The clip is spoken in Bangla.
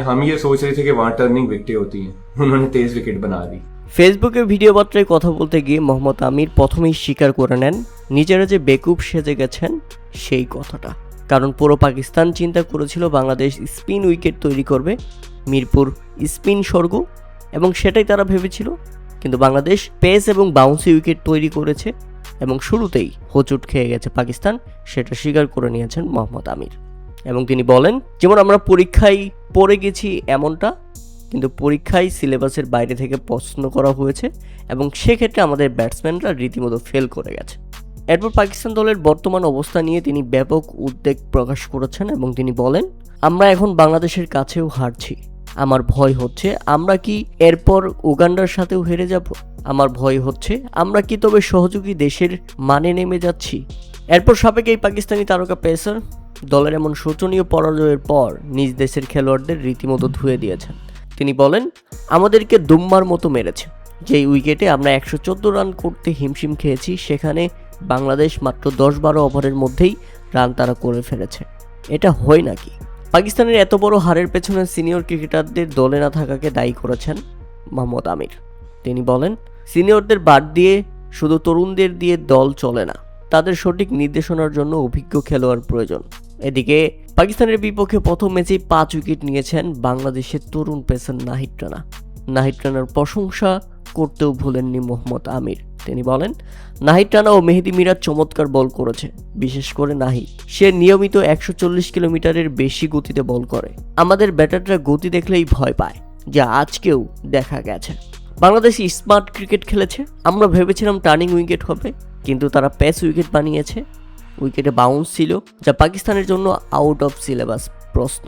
हम ये सोच रहे थे कि वहाँ टर्निंग विकेटें होती हैं, उन्होंने तेज विकेट बना दी। ফেসবুকে ভিডিও বার্তায় কথা বলতে গিয়ে মোহাম্মদ আমির প্রথমেই স্বীকার করে নেন নিজেরা যে বেকুব সেজে গেছেন সেই কথাটা। কারণ পুরো পাকিস্তান চিন্তা করেছিল বাংলাদেশ স্পিন উইকেট তৈরি করবে, মিরপুর স্পিন স্বর্গ, এবং সেটাই তারা ভেবেছিল। কিন্তু বাংলাদেশ পেস এবং বাউন্সি উইকেট তৈরি করেছে এবং শুরুতেই হোঁচট খেয়ে গেছে পাকিস্তান, সেটা স্বীকার করে নিয়েছেন মোহাম্মদ আমির। এবং তিনি বলেন, যেমন আমরা পরীক্ষায় পড়ে গেছি এমনটা, কিন্তু পরীক্ষায় সিলেবাসের বাইরে থেকে প্রশ্ন করা হয়েছে এবং সেক্ষেত্রে আমাদের ব্যাটসম্যানরা রীতিমতো ফেল করে গেছে। এরপর পাকিস্তান দলের বর্তমান অবস্থা নিয়ে তিনি ব্যাপক উদ্বেগ প্রকাশ করেছেন এবং তিনি বলেন, আমরা এখন বাংলাদেশের কাছেও হারছি, আমার ভয় হচ্ছে আমরা কি এরপর উগান্ডার সাথেও হেরে যাব, আমার ভয় হচ্ছে আমরা কি তবে সহযোগী দেশের মানে নেমে যাচ্ছি। এরপর সাবেক এই পাকিস্তানি তারকা পেসার দলের এমন শোচনীয় পরাজয়ের পর নিজ দেশের খেলোয়াড়দের রীতিমতো ধুয়ে দিয়েছেন। তিনি বলেন, আমাদেরকে দুম্বার মতো মেরেছে, যেই উইকেটে আমরা 114 রান করতে হিমশিম খেয়েছি সেখানে বাংলাদেশ মাত্র 10-12 ওভারের মধ্যেই রান তারা করে ফেলেছে, এটা হয় নাকি। পাকিস্তানের এত বড় হারের পেছনে সিনিয়র ক্রিকেটারদের দলে না থাকাকে দায়ী করেছেন মোহাম্মদ আমির। তিনি বলেন, সিনিয়রদের বাদ দিয়ে শুধু তরুণদের দিয়ে দল চলে না, তাদের সঠিক নির্দেশনার জন্য অভিজ্ঞ খেলোয়াড় প্রয়োজন। এদিকে পাকিস্তানের বিপক্ষে প্রথম ম্যাচেই 5 উইকেট নিয়েছেন বাংলাদেশের তরুণ পেসার নাহিদ রানা। নাহিদ রানার প্রশংসা করতেও ভুলেননি মোহাম্মদ আমির। তিনি বলেন, নাহিদ রানা ও মেহেদী মিরাজ চমৎকার বল করেছে, বিশেষ করে নাহিদ, সে নিয়মিত 140 কিলোমিটারের বেশি গতিতে বল করে। আমাদের ব্যাটাররা গতি দেখলেই ভয় পায়, যা আজকেও দেখা গেছে। বাংলাদেশ স্মার্ট ক্রিকেট খেলেছে, আমরা ভেবেছিলাম টার্নিং উইকেট হবে, কিন্তু তারা প্যাস উইকেট বানিয়েছে। উইকেটে বাউন্স ছিল, যা পাকিস্তানের জন্য আউট অফ সিলেবাস প্রশ্ন।